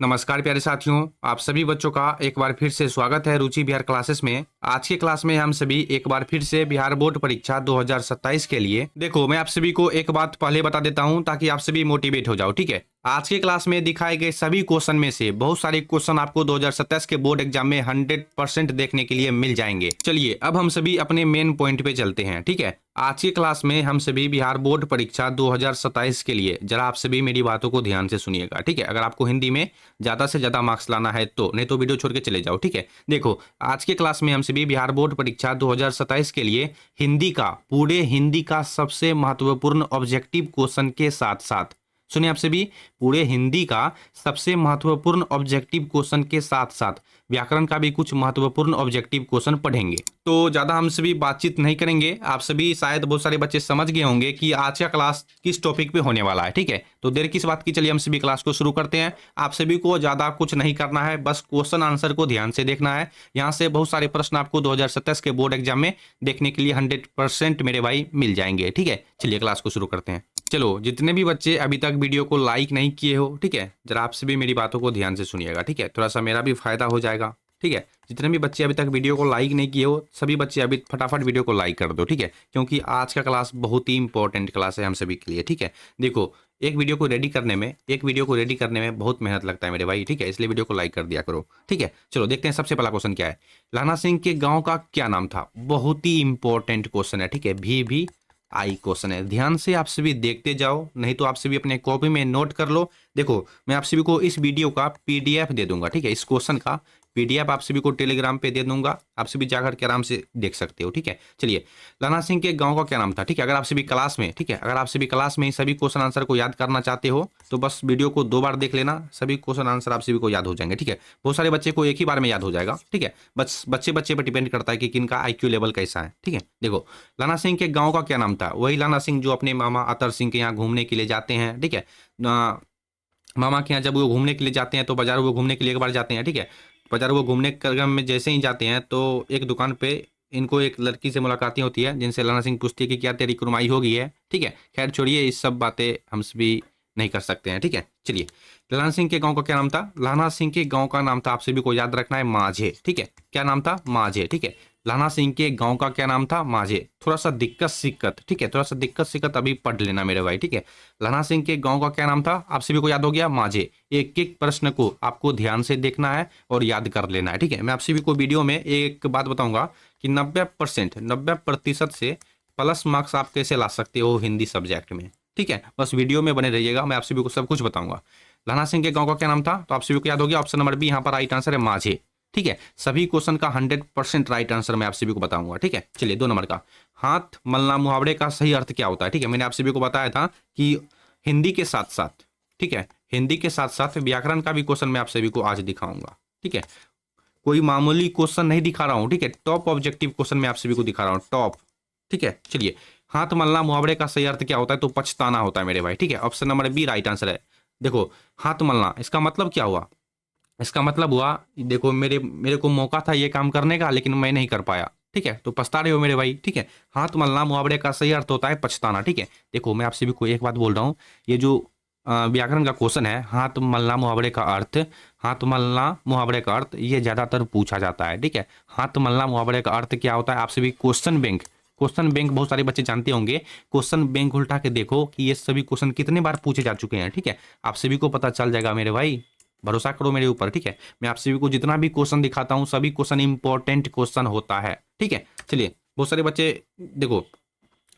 नमस्कार प्यारे साथियों, आप सभी बच्चों का एक बार फिर से स्वागत है रुचि बिहार क्लासेस में। आज के क्लास में हम सभी एक बार फिर से बिहार बोर्ड परीक्षा 2027 के लिए देखो, मैं आप सभी को एक बात पहले बता देता हूं ताकि आप सभी मोटिवेट हो जाओ। ठीक है, आज के क्लास में दिखाए गए सभी क्वेश्चन में से बहुत सारे क्वेश्चन आपको 2027 के बोर्ड एग्जाम में 100% देखने के लिए मिल जाएंगे। चलिए अब हम सभी अपने मेन पॉइंट पे चलते हैं। ठीक है, आज की क्लास में हम सभी बिहार बोर्ड परीक्षा 2027 के लिए जरा आप सभी मेरी बातों को ध्यान से सुनिएगा। ठीक है, अगर आपको हिंदी में ज्यादा से ज्यादा मार्क्स लाना है तो, नहीं तो वीडियो छोड़ के चले जाओ। ठीक है, देखो आज के क्लास में हम सभी बिहार बोर्ड परीक्षा 2027 के लिए हिंदी का, पूरे हिंदी का सबसे महत्वपूर्ण ऑब्जेक्टिव क्वेश्चन के साथ साथ, सुनिए आप सभी, पूरे हिंदी का सबसे महत्वपूर्ण ऑब्जेक्टिव क्वेश्चन के साथ साथ व्याकरण का भी कुछ महत्वपूर्ण ऑब्जेक्टिव क्वेश्चन पढ़ेंगे। तो ज्यादा हम सभी बातचीत नहीं करेंगे। आप सभी शायद बहुत सारे बच्चे समझ गए होंगे कि आज का क्लास किस टॉपिक पे होने वाला है। ठीक है, तो देर किस बात की, चलिए हम सभी क्लास को शुरू करते हैं। आप सभी को ज्यादा कुछ नहीं करना है, बस क्वेश्चन आंसर को ध्यान से देखना है। यहाँ से बहुत सारे प्रश्न आपको 2027 के बोर्ड एग्जाम में देखने के लिए 100% मेरे भाई मिल जाएंगे। ठीक है, चलिए क्लास को शुरू करते हैं। चलो, जितने भी बच्चे अभी तक वीडियो को लाइक नहीं किए हो, ठीक है, जरा आप सभी मेरी बातों को ध्यान से सुनिएगा। ठीक है, थोड़ा सा मेरा भी फायदा हो जाएगा। ठीक है, जितने भी बच्चे अभी तक वीडियो को लाइक नहीं किए हो, सभी बच्चे अभी फटाफट वीडियो को लाइक कर दो। ठीक है, क्योंकि आज का क्लास बहुत ही इंपॉर्टेंट क्लास है हम सभी के लिए। ठीक है, देखो एक वीडियो को रेडी करने में बहुत मेहनत लगता है मेरे भाई। ठीक है, इसलिए वीडियो को लाइक कर दिया करो। ठीक है, चलो देखते हैं सबसे पहला क्वेश्चन क्या है। लाना सिंह के गाँव का क्या नाम था? बहुत ही इंपॉर्टेंट क्वेश्चन है। ठीक है, भी आई क्वेश्चन है, ध्यान से आप सभी देखते जाओ, नहीं तो आप सभी अपने कॉपी में नोट कर लो। देखो मैं आप सभी को इस वीडियो का पीडीएफ दे दूंगा। ठीक है, इस क्वेश्चन का पीडीएफ आप सभी को टेलीग्राम पे दे दूंगा, आप सभी जाकर के आराम से देख सकते हो। ठीक है, चलिए, लाना सिंह के गांव का क्या नाम था? ठीक है, अगर आप सभी क्लास में, ठीक है, अगर आप सभी क्लास में सभी क्वेश्चन आंसर को याद करना चाहते हो तो बस वीडियो को 2 बार देख लेना, सभी क्वेश्चन आंसर आप सभी को याद हो जाएंगे। ठीक है, बहुत सारे बच्चे को एक ही बार में याद हो जाएगा। ठीक है, बस बच्चे पर डिपेंड करता है कि किनका आईक्यू लेवल कैसा है। ठीक है, देखो लाना सिंह के गाँव का क्या नाम था? वही लाना सिंह जो अपने मामा अतर सिंह के यहाँ घूमने के लिए जाते हैं। ठीक है, मामा के यहाँ जब वो घूमने के लिए जाते हैं तो बाजार वो घूमने के लिए एक बार जाते हैं। ठीक है, बाजार वो घूमने के क्रम में जैसे ही जाते हैं तो एक दुकान पे इनको एक लड़की से मुलाकात होती है, जिनसे लाना सिंह पूछती है कि क्या तेरी कुरमाई हो गई है। ठीक है, खैर छोड़िए, इस सब बातें हम सभी नहीं कर सकते हैं। ठीक है, चलिए, लाना सिंह के गांव का क्या नाम था? लाना सिंह के गांव का नाम था, आप सभी को याद रखना है, माझे। ठीक है, क्या नाम था? माझे। ठीक है, लाना सिंह के गांव का क्या नाम था? माझे। थोड़ा सा दिक्कत सिक्कत, ठीक है, थोड़ा सा दिक्कत सिक्कत अभी पढ़ लेना मेरे भाई। ठीक है, लाना सिंह के गांव का क्या नाम था? आप सभी को याद हो गया, माझे। एक एक प्रश्न को आपको ध्यान से देखना है और याद कर लेना है। ठीक है, मैं आप सभी को वीडियो में एक बात बताऊंगा कि 90% से प्लस मार्क्स आप कैसे ला सकते हो हिंदी सब्जेक्ट में। ठीक है, बस वीडियो में बने रहिएगा, मैं आप सभी को सब कुछ बताऊंगा। लाना सिंह के गांव का क्या नाम था? तो आप सभी को याद हो गया, ऑप्शन नंबर बी यहाँ पर राइट आंसर है, माझे। ठीक है, सभी क्वेश्चन का 100% राइट आंसर मैं आप सभी को बताऊंगा। ठीक है, चलिए 2 नंबर का, हाथ मलना मुहावरे का सही अर्थ क्या होता है? ठीक है, मैंने आप सभी को बताया था कि हिंदी के साथ साथ, ठीक है, हिंदी के साथ साथ व्याकरण का भी क्वेश्चन मैं आप सभी को आज दिखाऊंगा। ठीक है, कोई मामूली क्वेश्चन नहीं दिखा रहा हूं। ठीक है, टॉप ऑब्जेक्टिव क्वेश्चन मैं आप सभी को दिखा रहा हूं, टॉप। ठीक है, चलिए, हाथ मलना मुहावरे का सही अर्थ क्या होता है? तो पछताना होता है मेरे भाई। ठीक है, option number B right answer है। देखो, हाथ मलना, इसका मतलब क्या हुआ? इसका मतलब हुआ, देखो मेरे को मौका था ये काम करने का, लेकिन मैं नहीं कर पाया। ठीक है, तो पछता रहे हो मेरे भाई। ठीक है, हाथ मलना मुहावरे का सही अर्थ होता है पछताना। ठीक है, देखो मैं आप सभी को एक बात बोल रहा हूँ, ये जो व्याकरण का क्वेश्चन है, हाथ मलना मुहावरे का अर्थ, हाथ मलना मुहावरे का अर्थ, ये ज्यादातर पूछा जाता है। ठीक है, हाथ मलना मुहावरे का अर्थ क्या होता है? आप सभी क्वेश्चन बैंक बहुत सारे बच्चे जानते होंगे। क्वेश्चन बैंक उल्टा के देखो कि ये सभी क्वेश्चन कितने बार पूछे जा चुके हैं। ठीक है, आप सभी को पता चल जाएगा मेरे भाई, भरोसा करो मेरे ऊपर। ठीक है, मैं आप सभी को जितना भी क्वेश्चन दिखाता हूं सभी क्वेश्चन इंपॉर्टेंट क्वेश्चन होता है। ठीक है, चलिए, बहुत सारे बच्चे, देखो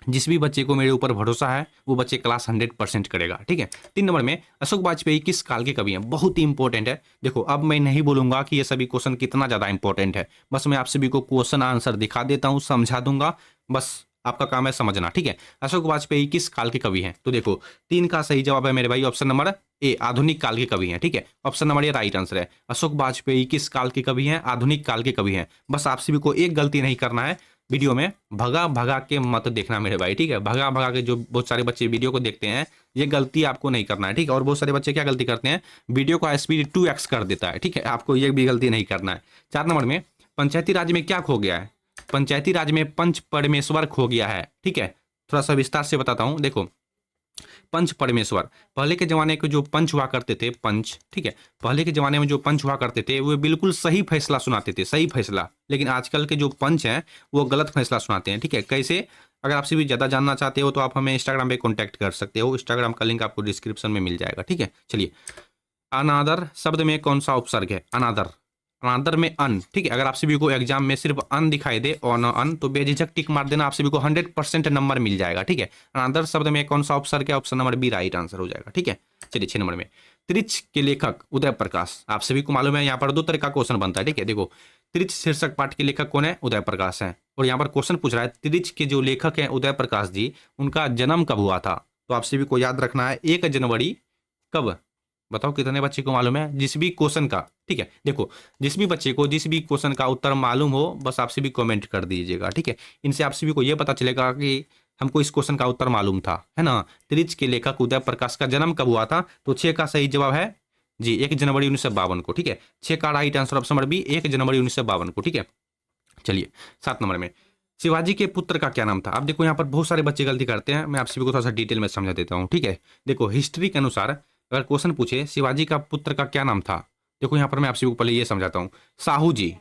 जिस भी बच्चे को मेरे ऊपर भरोसा है वो बच्चे क्लास 100% करेगा। ठीक है, 3 नंबर में, अशोक वाजपेयी किस काल के कवि हैं? बहुत ही इंपॉर्टेंट है। देखो अब मैं नहीं बोलूंगा कि ये सभी क्वेश्चन कितना ज्यादा इंपॉर्टेंट है, बस मैं आप सभी को क्वेश्चन आंसर दिखा देता हूं, समझा दूंगा, बस आपका काम है समझना। ठीक है, अशोक वाजपेयी किस काल के कवि हैं? तो देखो 3 का सही जवाब है मेरे भाई, ऑप्शन नंबर ए, आधुनिक काल के कवि हैं। ठीक है, option number A right answer है। अशोक वाजपेयी किस काल के कवि हैं? आधुनिक काल के कवि हैं। बस आप सभी को एक गलती नहीं करना है वीडियो में, भगा भगा के मत देखना मेरे भाई। ठीक है, भगा भगा के जो बहुत सारे बच्चे वीडियो को देखते हैं, ये गलती आपको नहीं करना है। ठीक है, और बहुत सारे बच्चे क्या गलती करते हैं, वीडियो का स्पीड 2x कर देता है। ठीक है, आपको ये भी गलती नहीं करना है। 4 नंबर में, पंचायती राज में क्या खो गया है? पंचायती राज में पंच परमेश्वर खो गया है। ठीक है, थोड़ा सा विस्तार से बताता हूं। देखो पंच परमेश्वर। पहले के जमाने के जो पंच हुआ करते थे, पंच, ठीक है, पहले के जमाने में जो पंच हुआ करते थे वो बिल्कुल सही फैसला सुनाते थे, सही फैसला। लेकिन आजकल के जो पंच हैं वो गलत फैसला सुनाते हैं, ठीक है। कैसे? अगर आपसे भी ज़्यादा जानना चाहते हो तो आप हमें इंस्टाग्राम पे कॉन्टैक्ट कर सकते हो, इंस्टाग्राम का लिंक आपको डिस्क्रिप्शन में मिल जाएगा, ठीक है। चलिए, अनादर शब्द में कौन सा उपसर्ग है? अनादर। अनादर में अन, ठीक है। अगर आप सभी को एग्जाम में सिर्फ अन दिखाई दे, ऑन अन, तो बेझिझक टिक मार देना, आप सभी को 100% नंबर मिल जाएगा, ठीक है। अनादर शब्द में कौन सा उपसर्ग है? Option number B right answer हो जाएगा, ठीक है। चलिए 6 नंबर में, त्रिच के लेखक उदय प्रकाश। आप सभी को मालूम है यहाँ पर दो तरह का क्वेश्चन बनता है, ठीक है। देखो, त्रिच शीर्षक पाठ के लेखक कौन है? उदय प्रकाश है। और यहाँ पर क्वेश्चन पूछ रहा है त्रिच के जो लेखक हैं उदय प्रकाश जी, उनका जन्म कब हुआ था? तो आप सभी को याद रखना है 1 जनवरी। कब? बताओ कितने बच्चे को मालूम है? जिस भी क्वेश्चन का, ठीक है, देखो, जिस भी बच्चे को जिस भी क्वेश्चन का उत्तर मालूम हो बस आप सभी कमेंट कर दीजिएगा, ठीक है। इनसे आप सभी को यह पता चलेगा कि हमको इस क्वेश्चन का उत्तर मालूम था, है ना। त्रिच के लेखक उदय प्रकाश का जन्म कब हुआ था? तो 6 का सही जवाब है जी 1 जनवरी 1952 को, ठीक है। 6 का right answer option number B 1 जनवरी 1952 को, ठीक है। चलिए 7 नंबर में, शिवाजी के पुत्र का क्या नाम था? अब देखो यहाँ पर बहुत सारे बच्चे गलती करते हैं, मैं आप सभी को थोड़ा सा डिटेल में समझा देता हूँ, ठीक है। देखो, हिस्ट्री के अनुसार अगर क्वेश्चन पूछे शिवाजी का पुत्र का क्या नाम था, देखो यहाँ पर मैं आप सभी को पहले ये समझाता हूँ। साहू जी,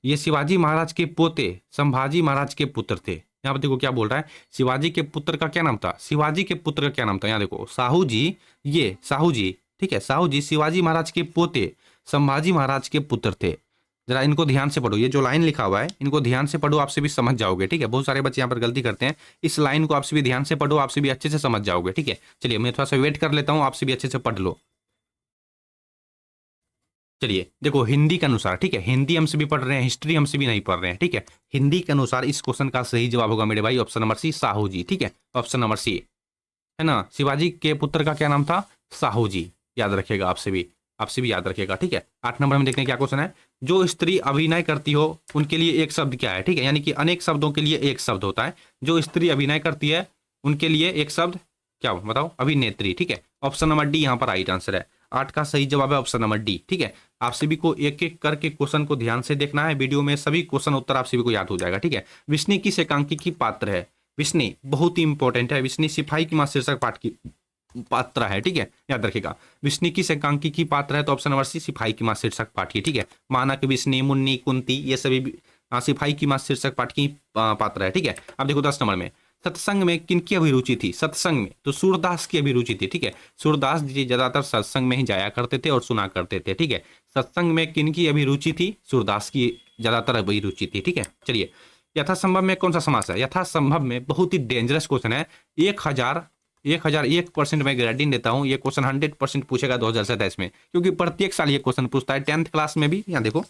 ये शिवाजी महाराज के पोते संभाजी महाराज के पुत्र थे। यहाँ पर देखो क्या बोल रहा है, शिवाजी के पुत्र का क्या नाम था? शिवाजी के पुत्र का क्या नाम था? यहाँ देखो, साहू जी, ये साहू जी, ठीक है, साहू जी शिवाजी महाराज के पोते संभाजी महाराज के पुत्र थे। जरा इनको ध्यान से पढ़ो, ये जो लाइन लिखा हुआ है इनको ध्यान से पढ़ो, आपसे भी समझ जाओगे, ठीक है। बहुत सारे बच्चे यहाँ पर गलती करते हैं, इस लाइन को आपसे भी ध्यान से पढ़ो, आपसे भी अच्छे से समझ जाओगे, ठीक है। चलिए मैं थोड़ा सा वेट कर लेता हूँ, आपसे भी अच्छे से पढ़ लो। चलिए देखो, हिंदी के अनुसार, ठीक है, हिंदी हमसे भी पढ़ रहे हैं, हिस्ट्री हमसे भी नहीं पढ़ रहे हैं, ठीक है। हिंदी के अनुसार इस क्वेश्चन का सही जवाब होगा मेरे भाई ऑप्शन नंबर सी, साहू जी, ठीक है। ऑप्शन नंबर सी, है ना। शिवाजी के पुत्र का क्या नाम था? साहू जी। याद रखिएगा, आपसे भी याद रखिएगा, ठीक है। 8 नंबर में देखते हैं क्या क्वेश्चन है। जो स्त्री अभिनय करती हो उनके लिए एक शब्द क्या है? ठीक है, यानी कि अनेक शब्दों के लिए एक शब्द होता है। जो स्त्री अभिनय करती है उनके लिए एक शब्द क्या हो? बताओ। अभिनेत्री, ठीक है। ऑप्शन नंबर डी यहाँ पर राइट आंसर है। 8 का सही जवाब है ऑप्शन नंबर डी, ठीक है। आप सभी को एक एक करके क्वेश्चन को ध्यान से देखना है, वीडियो में सभी क्वेश्चन उत्तर आप सभी को याद हो जाएगा, ठीक है। विष्णु किस एकांकी की पात्र है? विष्णु बहुत ही इंपॉर्टेंट है, विष्णु सिपाही की मां शीर्षक पाठ की पात्र है, ठीक है, याद रखिएगा। विष्णु किस एकांकी की पात्र है? तो ऑप्शन नंबर सी सिपाही की मां शीर्षक पाठ की, ठीक है। मानक, विष्णु, मुन्नी, कुंती, ये सभी सिपाही की मां शीर्षक पाठ की पात्र है, ठीक है। अब देखो 10 नंबर में, सत्संग में किनकी अभिरुचि थी? सत्संग में तो सूरदास की अभिरुचि थी, ठीक है। सूरदास जी ज्यादातर सत्संग में ही जाया करते थे और सुना करते थे, ठीक है। सत्संग में किनकी अभिरुचि थी? सूरदास की ज्यादातर अभिरुचि थी, ठीक है। चलिए, यथासंभव में कौन सा समास है? यथासंभव में बहुत ही डेंजरस क्वेश्चन है। 1001% मैं गारंटी देता हूं ये क्वेश्चन 100% पूछेगा 2027 में, क्योंकि प्रत्येक साल ये क्वेश्चन पूछता है। 10th क्लास में भी, यहाँ देखो,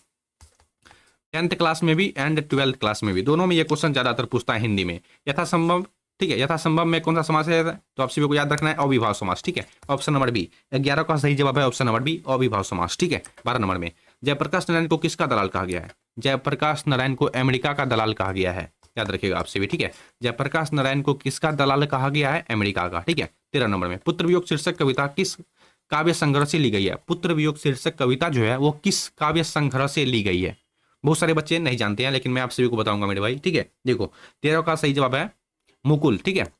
10th क्लास में भी एंड 12th क्लास में भी, दोनों में ये क्वेश्चन ज्यादातर पूछता है हिंदी में। यथासंभव, ठीक है, यथासंभव में कौन सा समास है? तो आप सभी को याद रखना है अविभाव समास, ठीक है। Option number B. 11 का सही जवाब है ऑप्शन नंबर बी, अविभाव समास, ठीक है। 12 नंबर में, जयप्रकाश नारायण को किसका दलाल कहा गया है? जयप्रकाश नारायण को अमेरिका का दलाल कहा गया है, याद रखिएगा आपसे भी, ठीक है। जयप्रकाश नारायण को किसका दलाल कहा गया है? अमेरिका का, ठीक है। 13 नंबर में, पुत्र वियोग शीर्षक कविता किस काव्य संग्रह से ली गई है? पुत्र वियोग शीर्षक कविता जो है वो किस काव्य संग्रह से ली गई है? बहुत सारे बच्चे नहीं जानते हैं, लेकिन मैं आप सभी को बताऊंगा मेरे भाई, ठीक है। देखो, 13 का सही जवाब है मुकुल, ठीक है।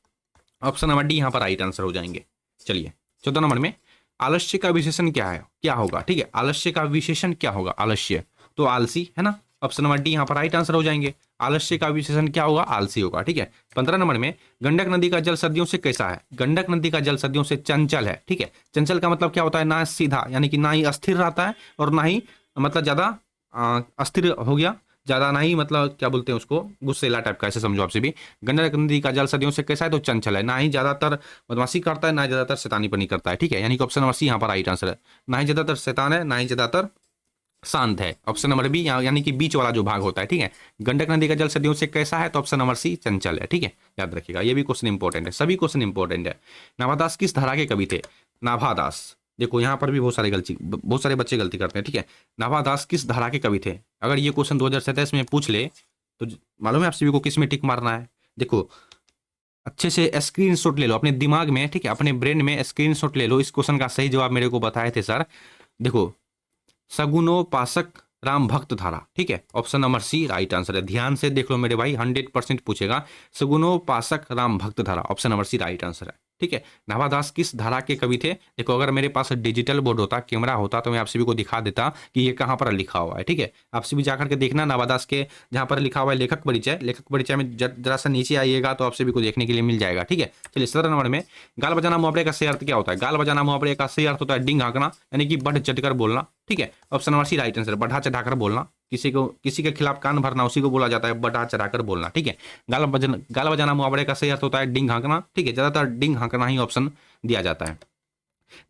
ऑप्शन नंबर डी यहाँ पर राइट आंसर हो जाएंगे। चलिए 14 नंबर में, आलस्य का विशेषण क्या है? क्या होगा? ठीक है, आलस्य का विशेषण क्या होगा? आलस्य तो आलसी, है ना। ऑप्शन नंबर डी यहाँ पर राइट आंसर हो जाएंगे। आलस्य का विशेषण क्या होगा? आलसी होगा, ठीक है। 15 नंबर में, गंडक नदी का जल सदियों से कैसा है? गंडक नदी का जल सदियों से चंचल है, ठीक है। चंचल का मतलब क्या होता है? ना सीधा, यानी कि ना ही अस्थिर रहता है और ना ही मतलब ज्यादा अस्थिर हो गया, ज्यादा नहीं, मतलब क्या बोलते हैं उसको, गुस्सेला टाइप का, ऐसे समझो आपसे भी। गंडक नदी का जल सदियों से कैसा है? तो चंचल है, ना ही ज्यादातर बदमाशी करता है, ना ज्यादातर शैतानीपनी करता है, ठीक है। यानी कि ऑप्शन नंबर सी यहाँ पर राइट आंसर है। ना ही ज्यादातर शैतान है, ना ही ज्यादातर शांत है। ऑप्शन नंबर बी, यानी कि बीच वाला जो भाग होता है, ठीक है। गंडक नदी का जल सदियों से कैसा है? तो ऑप्शन नंबर सी चंचल है, ठीक है। याद रखिएगा, ये भी क्वेश्चन इंपॉर्टेंट है, सभी क्वेश्चन इंपॉर्टेंट है। नाभादास किस धारा के कवि थे? नाभादास, देखो यहाँ पर भी बहुत सारे बच्चे गलती करते हैं, ठीक है। नाभादास किस धारा के कवि थे? अगर ये क्वेश्चन 2027 में पूछ ले तो मालूम है आप सभी को किस में टिक मारना है। देखो, अच्छे से स्क्रीनशॉट ले लो अपने दिमाग में, ठीक है, अपने ब्रेन में स्क्रीनशॉट ले लो। इस क्वेश्चन का सही जवाब मेरे को बताए थे सर। देखो, सगुनोपासक राम भक्त धारा, ठीक है। Option number C right answer है। ध्यान से देख लो मेरे भाई, 100% पूछेगा। सगुनोपासक राम भक्त धारा, option number C right answer है। ठीक है। नाभादास किस धारा के कवि थे? देखो अगर मेरे पास डिजिटल बोर्ड होता, कैमरा होता, तो मैं आप सभी को दिखा देता कि ये कहाँ पर लिखा हुआ है। ठीक है, आप सभी जाकर के देखना नाभादास के जहाँ पर लिखा हुआ है लेखक परिचय, लेखक परिचय में जरा सा नीचे आइएगा तो आप सभी को देखने के लिए मिल जाएगा। ठीक है, चलिए 17 नंबर में गाल बजाना मुहावरे का सही अर्थ क्या होता है? गाल बजाना मुहावरे का सही अर्थ होता है डिंग हाँकना, यानी कि बढ़ चढ़कर बोलना। ठीक है, option number C right answer, बढ़ा चढ़ाकर बोलना। किसी के खिलाफ कान भरना उसी को बोला जाता है बढ़ा चढ़ाकर बोलना। ठीक है, गाल बजाना मुहावरे का सही अर्थ होता है डिंग हाँकना। ठीक है, ज्यादातर डिंग हाँकना ही ऑप्शन दिया जाता है।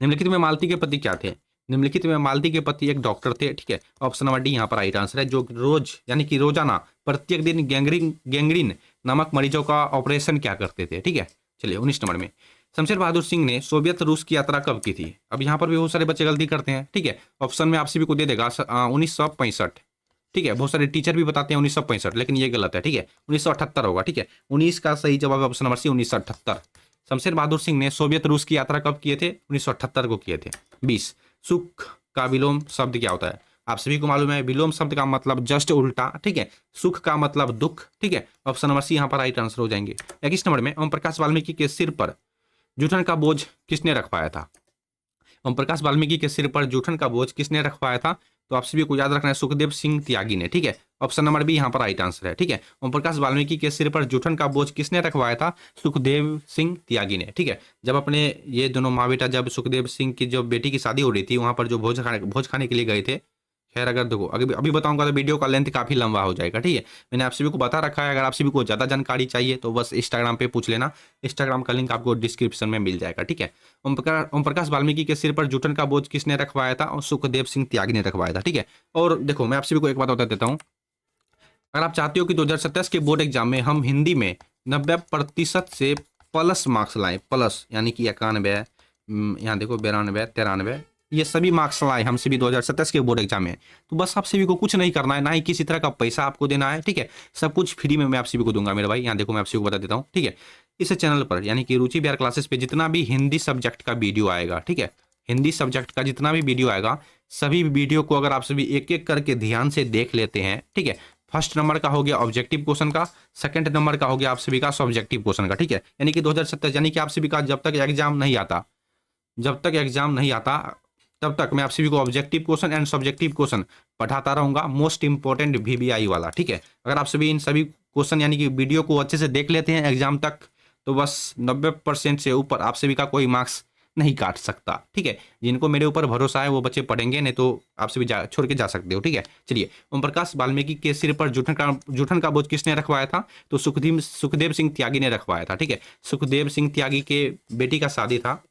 निम्नलिखित में मालती के पति क्या थे? निम्नलिखित में मालती के पति एक डॉक्टर थे। ठीक है, ऑप्शन नंबर डी यहाँ पर राइट आंसर है, जो रोज यानी कि रोजाना प्रत्येक दिन गैंग्रीन नामक मरीजों का ऑपरेशन क्या करते थे। ठीक है, चलिए 19 नंबर में शमशेर बहादुर सिंह ने सोवियत रूस की यात्रा कब की थी? अब यहाँ पर भी बहुत सारे बच्चे गलती करते हैं। ठीक है, ऑप्शन में आप सभी को दे देगा 1965। ठीक है, बहुत सारे टीचर भी बताते हैं 1965, लेकिन ये गलत है। ठीक है, 1978 होगा। ठीक है, 19 का सही जवाब ऑप्शन नंबर सी 1978। शमशेर बहादुर सिंह ने सोवियत रूस की यात्रा कब किए थे? 1978 को किए थे। 20 सुख का विलोम शब्द क्या होता है? आप सभी को मालूम है विलोम शब्द का मतलब जस्ट उल्टा। ठीक है, सुख का मतलब दुख। ठीक है, ऑप्शन नंबर सी यहाँ पर राइट आंसर हो जाएंगे। 21 नंबर में ओम प्रकाश वाल्मीकि के सिर पर जूठन का बोझ किसने रखवाया था? ओम प्रकाश वाल्मीकि के सिर पर जूठन का बोझ किसने रखवाया था? तो आप सभी को याद रखना है सुखदेव सिंह त्यागी ने। ठीक है, ऑप्शन नंबर बी यहाँ पर राइट आंसर है। ठीक है, ओम प्रकाश वाल्मीकि के सिर पर जूठन का बोझ किसने रखवाया था? सुखदेव सिंह त्यागी ने। ठीक है, जब अपने ये दोनों माँ बेटा जब सुखदेव सिंह की जो बेटी की शादी हो रही थी वहां पर जो भोज खाने के लिए गए थे। खैर अगर देखो अभी बताऊंगा तो वीडियो का लेंथ काफी लंबा हो जाएगा। ठीक है, मैंने आप सभी को बता रखा है, अगर आप सभी को ज्यादा जानकारी चाहिए तो बस इंस्टाग्राम पे पूछ लेना, इंस्टाग्राम का लिंक आपको डिस्क्रिप्शन में मिल जाएगा। ठीक है, ओम प्रकाश वाल्मीकि के सिर पर जूठन का बोझ किसने रखवाया था? और सुखदेव सिंह त्यागी ने रखवाया था। ठीक है, और देखो मैं आप सभी को एक बात बता देता हूँ, अगर आप चाहते हो कि 2027 के बोर्ड एग्जाम में हम हिंदी में 90% से प्लस मार्क्स लाएं, प्लस यानी कि 91, यहाँ देखो 92, 93, ये सभी मार्क्स लाए हम सभी 2027 के बोर्ड एग्जाम में, तो बस आप सभी को कुछ नहीं करना है, ना ही किसी तरह का पैसा आपको देना है। ठीक है, सब कुछ फ्री में मैं आप सभी को दूंगा मेरे भाई। यहाँ देखो मैं आप सभी को बता देता हूँ। ठीक है, इस चैनल पर यानी कि रुचि बिहार क्लासेस पे जितना भी हिंदी सब्जेक्ट का वीडियो आएगा, ठीक है, हिंदी सब्जेक्ट का जितना भी वीडियो आएगा, सभी वीडियो को अगर आप सभी एक एक करके ध्यान से देख लेते हैं, ठीक है, फर्स्ट नंबर का हो गया ऑब्जेक्टिव क्वेश्चन का, सेकंड नंबर का हो गया आप सभी का सब्जेक्टिव क्वेश्चन का। ठीक है, यानी कि 2027 यानी कि आप सभी का जब तक एग्जाम नहीं आता, जब तक एग्जाम नहीं आता तब तक मैं आप सभी को objective question and subjective question पढ़ाता रहूंगा, मोस्ट इंपॉर्टेंट वीबीआई वाला। ठीक है, अगर आप सभी इन सभी क्वेश्चन यानी कि वीडियो को अच्छे से देख लेते हैं एग्जाम तक, तो बस 90% से ऊपर आप सभी का कोई मार्क्स नहीं काट सकता। ठीक है, जिनको मेरे ऊपर भरोसा है वो बच्चे पढ़ेंगे, नहीं तो आप सभी छोड़ के जा सकते हो। ठीक है, चलिए ओम प्रकाश वाल्मीकि के सिर पर जूठन का बोझ किसने रखवाया था? तो सुखदेव सिंह त्यागी ने रखवाया था। ठीक है, सुखदेव सिंह त्यागी के बेटी का शादी था।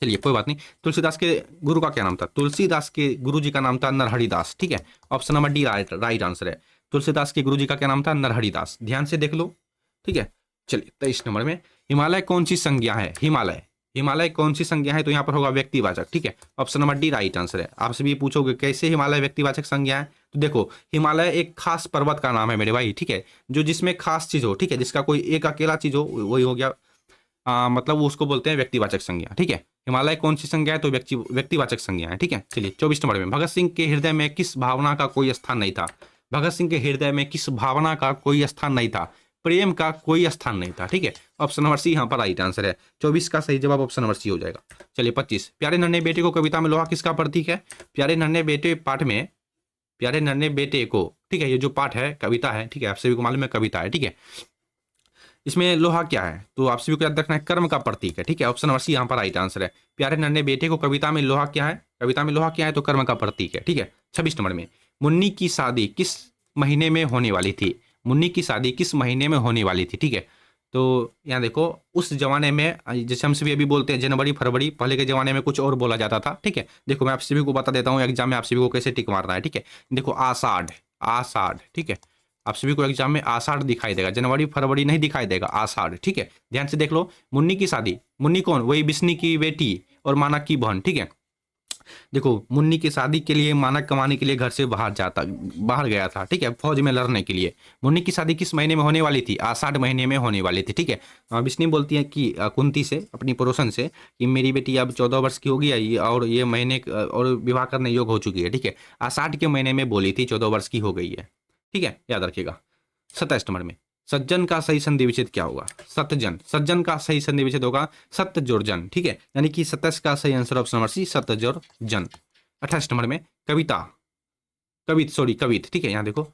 चलिए कोई बात नहीं। तुलसीदास के गुरु का क्या नाम था? तुलसीदास के गुरु जी का नाम था नरहरिदास। ठीक है, option number D right answer है। तुलसीदास के गुरु जी का क्या नाम था? नरहरिदास। ध्यान से देख लो। ठीक है, चलिए 23 नंबर में हिमालय कौन सी संज्ञा है? हिमालय कौन सी संज्ञा है? तो यहाँ पर होगा व्यक्तिवाचक। ठीक है, option number D right answer है। आप सभी पूछोगे कैसे हिमालय व्यक्तिवाचक संज्ञा है? तो देखो हिमालय एक खास पर्वत का नाम है मेरे भाई। ठीक है, जो जिसमें खास चीज हो, ठीक है, जिसका कोई एक अकेला चीज हो, वही हो गया मतलब वो उसको बोलते हैं व्यक्तिवाचक संज्ञा। ठीक है, हिमालय कौन सी संज्ञा है? तो व्यक्तिवाचक संज्ञा है। ठीक है, चलिए 24 नंबर में भगत सिंह के हृदय में किस भावना का कोई स्थान नहीं था? भगत सिंह के हृदय में किस भावना का कोई स्थान नहीं था? प्रेम का कोई स्थान नहीं था। ठीक है, ऑप्शन नंबर सी यहाँ पर राइट आंसर है। 24 का सही जवाब ऑप्शन नंबर सी हो जाएगा। चलिए 25 प्यारे नन्हे बेटे को कविता में लोहा किसका प्रतीक है? प्यारे नन्हे बेटे पाठ में प्यारे नन्हे बेटे को, ठीक है, ये जो पाठ है कविता है, ठीक है, आप सभी को मालूम है कविता है। ठीक है, इसमें लोहा क्या है? तो आप सभी को याद रखना है कर्म का प्रतीक है। ठीक है, ऑप्शन नंबर सी यहाँ पर राइट आंसर है। प्यारे नन्हे बेटे को कविता में लोहा क्या है? कविता में लोहा क्या है? तो कर्म का प्रतीक है। ठीक है, 26 नंबर में मुन्नी की शादी किस महीने में होने वाली थी? मुन्नी की शादी किस महीने में होने वाली थी? ठीक है, तो यहाँ देखो उस जमाने में जैसे हम सभी अभी बोलते हैं जनवरी फरवरी, पहले के जमाने में कुछ और बोला जाता था। ठीक है, देखो मैं आप सभी को बता देता हूँ एग्जाम में आप सभी को कैसे टिक मारना है। ठीक है, देखो आषाढ़, ठीक है, आप सभी को एग्जाम में आषाढ़ दिखाई देगा, जनवरी फरवरी नहीं दिखाई देगा, आषाढ़। ठीक है, ध्यान से देख लो। मुन्नी की शादी, मुन्नी कौन? वही बिस्नी की बेटी और मानक की बहन। ठीक है, देखो मुन्नी की शादी के लिए मानक कमाने के लिए घर से बाहर गया था। ठीक है, फौज में लड़ने के लिए। मुन्नी की शादी किस महीने में होने वाली थी? आषाढ़ महीने में होने वाली थी। ठीक है, बिस्नी बोलती है कि कुंती से, अपनी पड़ोसन से, कि मेरी बेटी अब 14 वर्ष की होगी और ये महीने और विवाह करने योग्य हो चुकी है। ठीक है, आषाढ़ के महीने में बोली थी, 14 वर्ष की हो गई है। ठीक है, याद रखिएगा। 27 नंबर में सज्जन का सही संधि विच्छेद क्या होगा? सतजन। सज्जन का सही संधि विच्छेद होगा सत्यजोरजन, ठीक है, यानी कि 27 का सही आंसर ऑप्शन नंबर सी सत्यजोरजन। 28 नंबर में कविता, कवित, ठीक है, यहाँ देखो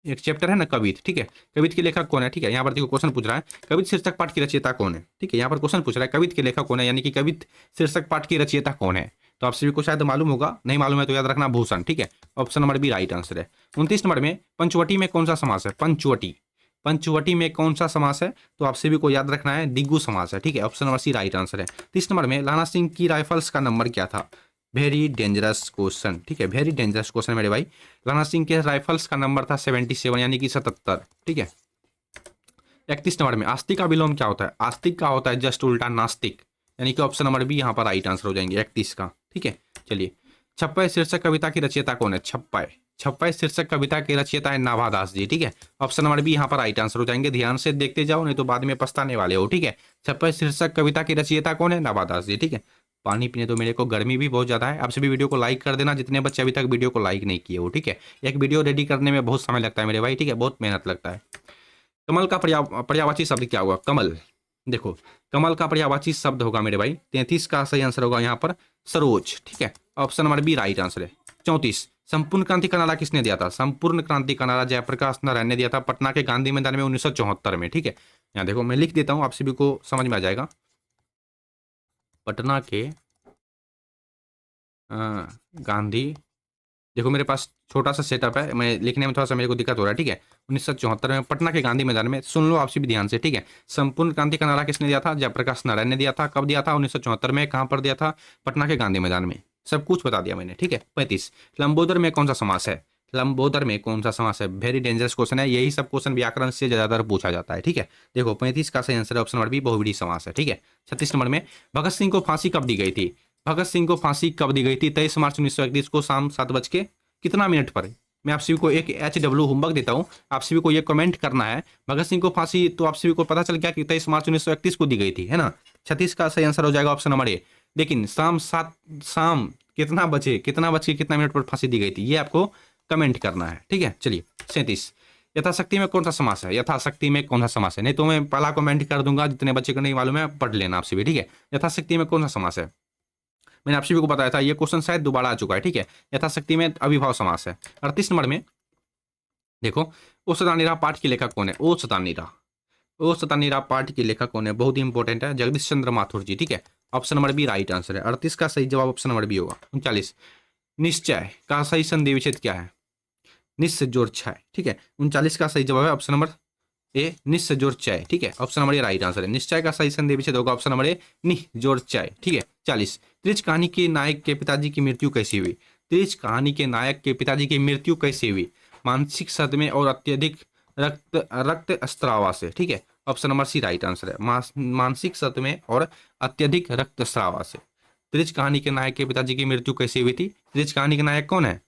एक चैप्टर है ना कवित, ठीक है, कवित के लेखक कौन है? ठीक है, यहाँ पर देखो क्वेश्चन पूछ रहा है कवित शीर्षक पाठ की रचयिता कौन है? ठीक है, यहाँ पर क्वेश्चन पूछ रहा है कवित के लेखक कौन है, यानी कि कवित शीर्षक पाठ की रचयिता कौन है? तो आप सभी को शायद मालूम होगा, नहीं मालूम है तो याद रखना भूषण, ठीक है, option number B right answer है। 29 नंबर में पंचवटी में कौन सा समास है? पंचवटी, पंचवटी में कौन सा समास है? तो आप सभी को याद रखना है दिग्गु समास है, ठीक है, option number C right answer है। 30 नंबर में लाना सिंह की राइफल्स का नंबर क्या था? वेरी डेंजरस क्वेश्चन, ठीक है, वेरी डेंजरस क्वेश्चन मेरे भाई। लाना सिंह के राइफल्स का नंबर था 77, यानी कि 77, ठीक है। 31 नंबर में आस्तिक का विलोम क्या होता है? आस्तिक का होता है जस्ट उल्टा नास्तिक, यानी कि ऑप्शन नंबर बी यहाँ पर राइट आंसर हो जाएंगे 31 का, ठीक है। चलिए, छप्पय शीर्षक कविता की रचयिता कौन है? छप्पय शीर्षक कविता की रचयिता है नाभादास जी, ठीक है, ऑप्शन नंबर बी यहाँ पर राइट आंसर हो जाएंगे। ध्यान से देखते जाओ नहीं तो बाद में पछताने वाले हो, ठीक है। छप्पय शीर्षक कविता की रचयिता कौन है? नाभादास जी, ठीक है। पानी पीने तो मेरे को, गर्मी भी बहुत ज्यादा है। आप सभी वीडियो को लाइक कर देना जितने बच्चे अभी तक वीडियो को लाइक नहीं किए हो, ठीक है। एक वीडियो रेडी करने में बहुत समय लगता है मेरे भाई, ठीक है, बहुत मेहनत लगता है। कमल का पर्यायवाची शब्द क्या होगा? कमल, देखो कमल का पर्यायवाची शब्द होगा मेरे भाई 33 का सही आंसर होगा यहाँ पर सरोज, ठीक है, option number B right answer है। 34 संपूर्ण क्रांति का नारा किसने दिया था? संपूर्ण क्रांति का नारा जयप्रकाश नारायण ने दिया था पटना के गांधी मैदान में 1974 में, ठीक है। यहाँ देखो मैं लिख देता हूँ, आप सभी को समझ में आ जाएगा। पटना के गांधी, देखो मेरे पास छोटा सा सेटअप है, मैं लिखने में थोड़ा सा मेरे को दिक्कत हो रहा है, ठीक है। 1974 में पटना के गांधी मैदान में, सुन लो आप सभी ध्यान से, ठीक है। संपूर्ण क्रांति का नारा किसने दिया था? जयप्रकाश नारायण ने दिया था। कब दिया था? 1974 में। कहां पर दिया था? पटना के गांधी मैदान में। सब कुछ बता दिया मैंने, ठीक है। 35 लंबोदर में कौन सा समास है? लंबोदर में कौन सा समास है? वेरी डेंजरस क्वेश्चन है, यही सब क्वेश्चन व्याकरण से ज्यादातर पूछा जाता है, ठीक है। देखो 35 का सही आंसर ऑप्शन नंबर बी बहुव्रीहि समास है, ठीक है। 36 नंबर में भगत सिंह को फांसी कब दी गई थी? भगत सिंह को फांसी कब दी गई थी? 23 मार्च 1931 को शाम 7 बज के कितना मिनट पर? मैं आप सभी को एक HW होमवर्क देता हूं, आप सभी को ये कमेंट करना है। भगत सिंह को फांसी तो आप सभी को पता चल गया कि 23 मार्च 1931 को दी गई थी, है ना। 36 का सही आंसर हो जाएगा ऑप्शन नंबर ए। लेकिन शाम कितना बजे कितना मिनट पर फांसी दी गई थी, ये आपको कमेंट करना है, ठीक है। चलिए 37 यथाशक्ति में कौन सा समास है? यथाशक्ति में कौन सा समास है? नहीं तो मैं पहला कमेंट कर दूंगा, जितने बच्चे को नहीं मालूम है पढ़ लेना आप सभी, ठीक है। यथाशक्ति में कौन सा समास है? मैंने आप सभी को बताया था, ये क्वेश्चन शायद दोबारा आ चुका है, ठीक है। यथाशक्ति में अविभाव समास है। 38 नंबर में देखो ओ सतानीरा पाठ के लेखक कौन है? ओ सतानीरा पाठ के लेखक कौन है? बहुत ही इंपॉर्टेंट है, जगदीश चंद्र माथुर जी, ठीक है, option number B right answer है। 38 का सही जवाब ऑप्शन नंबर बी होगा। 39 निश्चय का सही संधि विच्छेद क्या है? निश्चय जोड़ छय, ठीक है। 39 का सही जवाब है ऑप्शन नंबर ए निश्चय जोड़ चय, ठीक है, option number A right answer है। निश्चय का सही संधि विच्छेद होगा ऑप्शन नंबर ए निह जोड़ चय, ठीक है। 40 त्रिच कहानी के नायक के पिताजी की मृत्यु कैसी हुई? त्रिच कहानी के नायक के पिताजी की मृत्यु कैसे हुई? मानसिक सदमे और अत्यधिक रक्तस्राव से, ठीक है, option number C right answer है। मानसिक सदमे और अत्यधिक रक्तस्राव से। त्रिच कहानी के नायक के पिताजी की मृत्यु कैसे हुई थी? त्रिच कहानी के नायक कौन है?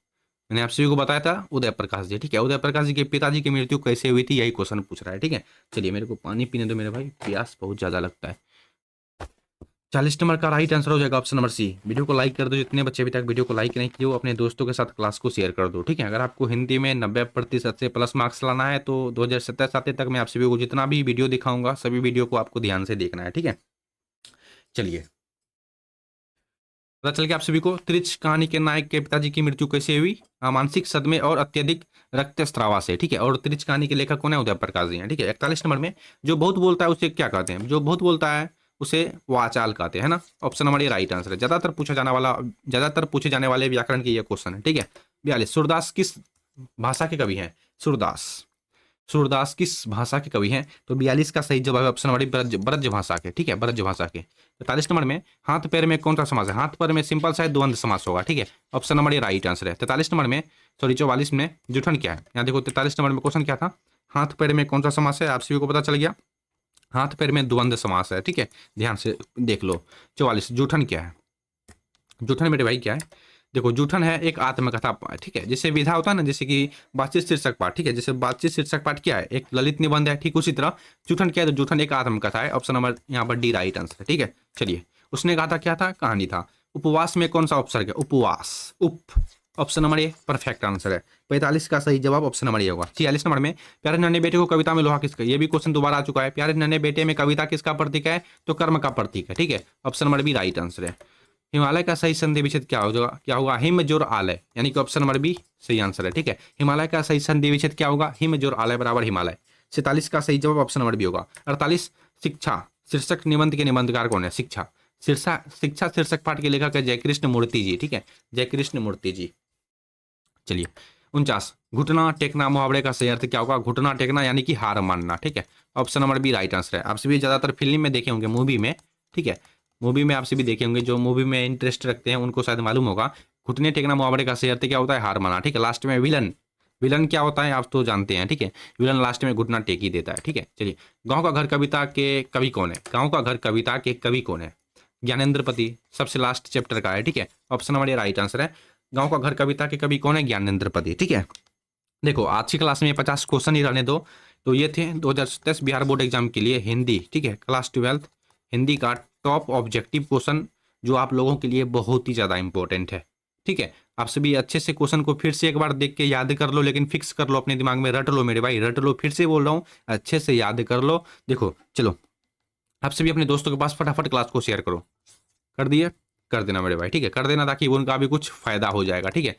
मैंने आप सभी को बताया था उदय प्रकाश जी, ठीक है। उदय प्रकाश जी के पिताजी की मृत्यु कैसे हुई थी, यही क्वेश्चन पूछ रहा है, ठीक है। चलिए मेरे को पानी पीने दो मेरे भाई, प्यास बहुत ज्यादा लगता है। 40 नंबर का राइट आंसर हो जाएगा ऑप्शन नंबर सी। वीडियो को लाइक कर दो, जितने बच्चे अभी तक वीडियो को लाइक नहीं किए हो अपने दोस्तों के साथ क्लास को शेयर कर दो, ठीक है। अगर आपको हिंदी में 90% से प्लस मार्क्स लाना है तो 2027 आते तक मैं आप सभी को जितना भी वीडियो दिखाऊंगा सभी वीडियो को आपको ध्यान से देखना है, ठीक है। चलिए पता चल गया आप सभी को त्रिच कहानी के नायक के पिताजी की मृत्यु कैसे हुई? मानसिक सदमे और अत्यधिक रक्तस्राव से, ठीक है। और त्रिच कहानी के लेखक कौन है? उदय प्रकाश जी हैं, ठीक है। 41 नंबर में जो बहुत बोलता है उसे क्या कहते हैं? जो बहुत बोलता है उसे वाचाल कहते हैं, है ना, option number A right answer है। ज्यादातर पूछे जाने वाले व्याकरण के ये क्वेश्चन है, ठीक है। 42 सूरदास किस भाषा के कवि हैं? सूरदास किस भाषा के कवि हैं? तो 42 का सही जवाब है ऑप्शन नंबर ब्रज भाषा के, ठीक है, ब्रज भाषा के। 43 नंबर में हाथ पैर में कौन सा समास है? हाथ पैर में सिंपल सा द्वंद्व समास होगा, ठीक है, option number A right answer है। 43 नंबर में 44 में जुठन क्या है? यहाँ देखो 43 नंबर में क्वेश्चन क्या था? हाथ पैर में कौन सा समास है? आप सभी को पता चल गया, हाथ पैर में द्वंद्व समास है, ठीक है, ध्यान से देख लो। 44 जूठन क्या है? जूठन मेरे भाई क्या है? देखो जूठन है एक आत्मकथा, ठीक है, जैसे विधा होता है ना, जैसे कि बातचीत शीर्षक पाठ, ठीक है, जैसे बातचीत शीर्षक पाठ क्या है? एक ललित निबंध है, ठीक उसी तरह जूठन क्या है? तो जूठन एक आत्मकथा है, ऑप्शन नंबर यहाँ पर डी राइट आंसर है, ठीक है। चलिए उसने कहा था क्या था? कहानी था। उपवास में कौन सा उपसर्ग है? उपवास, उप option number a perfect answer है। 45 का सही जवाब ऑप्शन नंबर ए होगा। 46 नंबर में प्यारे नन्हे बेटे को कविता में लोहा किसका, ये भी क्वेश्चन दोबारा आ चुका है। प्यारे नन्हे बेटे में कविता किसका प्रतीक है, तो कर्म का प्रतीक है। ठीक है, option number B right answer है। हिमालय का सही संधि विच्छेद क्या होगा, क्या होगा, हिम जोर आलय, यानी कि ऑप्शन नंबर बी सही आंसर है। ठीक है, हिमालय का सही संधि विच्छेद क्या होगा, हिम जोर आलय बराबर हिमालय। 47 का सही जवाब ऑप्शन नंबर बी होगा। 48 शिक्षा शीर्षक निबंध के निबंधकार कौन है, शिक्षा शिक्षा शीर्षक पाठ के लेखक है जयकृष्ण मूर्ति जी। ठीक है, जयकृष्ण मूर्ति जी। चलिए 49 घुटना टेकना मुहावरे का सही अर्थ क्या होगा, घुटना टेकना यानी कि हार मानना। ठीक है, option number B right answer है। आप सभी ज्यादातर फिल्म में देखे होंगे, मूवी में। ठीक है, मूवी में आप सभी देखे होंगे, जो मूवी में इंटरेस्ट रखते हैं उनको शायद मालूम होगा। घुटने टेकना मुहावरे का सही अर्थ क्या होता है, हार माना। ठीक है, लास्ट में विलन, विलन क्या होता है आप तो जानते हैं। ठीक है, विलन लास्ट में घुटना टेक ही देता है। ठीक है, चलिए गाँव का घर कविता के कवि कौन है, गाँव का घर कविता के कवि कौन है, ज्ञानेंद्रपति, सबसे लास्ट चैप्टर का है। ठीक है, option number A right answer है। गाँव का घर कविता के कवि कौन है, ज्ञानेंद्रपति। ठीक है, देखो आज की क्लास में 50 क्वेश्चन ही रहने दो। तो ये थे 2010 बिहार बोर्ड एग्जाम के लिए हिंदी। ठीक है, क्लास 12 हिंदी का टॉप ऑब्जेक्टिव क्वेश्चन, जो आप लोगों के लिए बहुत ही ज़्यादा इंपॉर्टेंट है। ठीक है, आप सभी अच्छे से क्वेश्चन को फिर से एक बार देख के याद कर लो, लेकिन फिक्स कर लो अपने दिमाग में, रट लो मेरे भाई, रट लो। फिर से बोल रहा हूँ, अच्छे से याद कर लो। देखो चलो, आप सभी अपने दोस्तों के पास फटाफट क्लास को शेयर करो। कर दिए, कर देना मेरे भाई। ठीक है, कर देना ताकि उनका भी कुछ फायदा हो जाएगा। ठीक है,